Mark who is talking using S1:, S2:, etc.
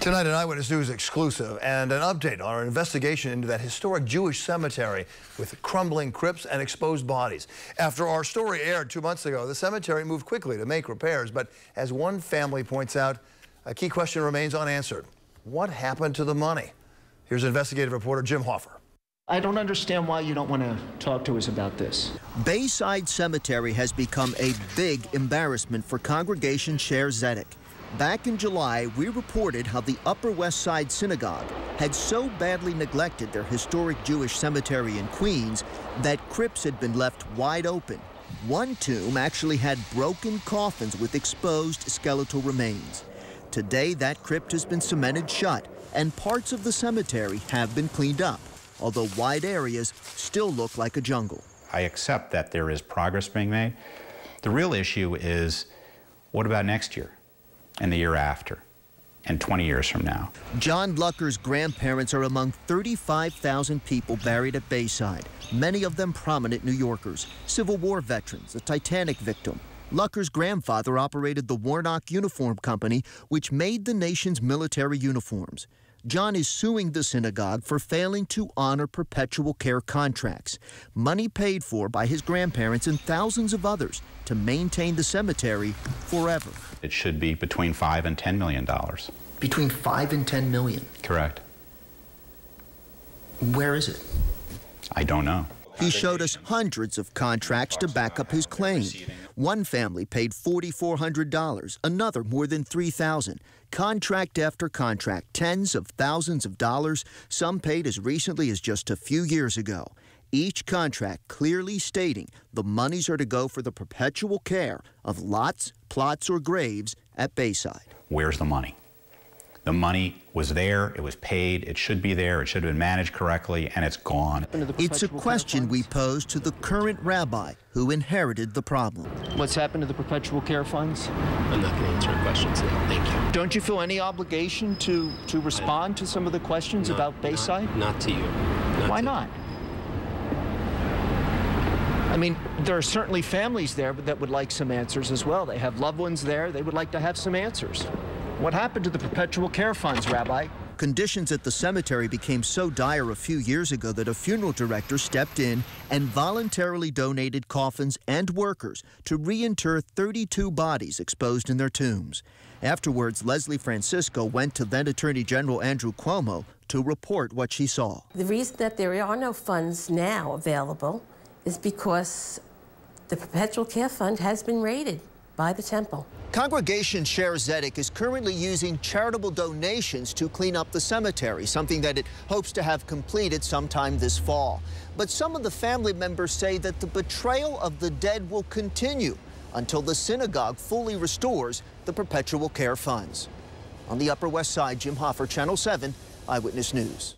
S1: Tonight, an Eyewitness News exclusive and an update on our investigation into that historic Jewish cemetery with crumbling crypts and exposed bodies. After our story aired 2 months ago, the cemetery moved quickly to make repairs, but as one family points out, a key question remains unanswered. What happened to the money? Here's investigative reporter Jim Hoffer.
S2: I don't understand why you don't want to talk to us about this.
S3: Bayside Cemetery has become a big embarrassment for Congregation Sher Zedek. Back in July, we reported how the Upper West Side Synagogue had so badly neglected their historic Jewish cemetery in Queens that crypts had been left wide open. One tomb actually had broken coffins with exposed skeletal remains. Today, that crypt has been cemented shut, and parts of the cemetery have been cleaned up, although wide areas still look like a jungle.
S4: I accept that there is progress being made. The real issue is, what about next year? And the year after, and 20 years from now.
S3: John Lucker's grandparents are among 35,000 people buried at Bayside, many of them prominent New Yorkers, Civil War veterans, a Titanic victim. Lucker's grandfather operated the Warnock Uniform Company, which made the nation's military uniforms. John is suing the synagogue for failing to honor perpetual care contracts, money paid for by his grandparents and thousands of others to maintain the cemetery forever.
S4: It should be between $5 and $10 million.
S3: Between $5 and $10 million?
S4: Correct.
S3: Where is it?
S4: I don't know.
S3: He showed us hundreds of contracts to back up his claim. One family paid $4,400, another more than $3,000. Contract after contract, tens of thousands of dollars, some paid as recently as just a few years ago. Each contract clearly stating the monies are to go for the perpetual care of lots, plots, or graves at Bayside.
S4: Where's the money? The money was there, it was paid, it should be there, it should have been managed correctly, and it's gone.
S3: It's a question we pose to the current rabbi who inherited the problem.
S2: What's happened to the perpetual care funds?
S5: I'm not going to answer questions now. Thank you.
S2: Don't you feel any obligation to respond to some of the questions about Bayside?
S5: Not to you.
S2: Why not? I mean, there are certainly families there that would like some answers as well. They have loved ones there. They would like to have some answers. What happened to the perpetual care funds, Rabbi?
S3: Conditions at the cemetery became so dire a few years ago that a funeral director stepped in and voluntarily donated coffins and workers to reinter 32 bodies exposed in their tombs. Afterwards, Leslie Francisco went to then Attorney General Andrew Cuomo to report what she saw.
S6: The reason that there are no funds now available is because the perpetual care fund has been raided by the temple.
S3: Congregation Sher Zedek is currently using charitable donations to clean up the cemetery, something that it hopes to have completed sometime this fall. But some of the family members say that the betrayal of the dead will continue until the synagogue fully restores the perpetual care funds. On the Upper West Side, Jim Hoffer, Channel 7, Eyewitness News.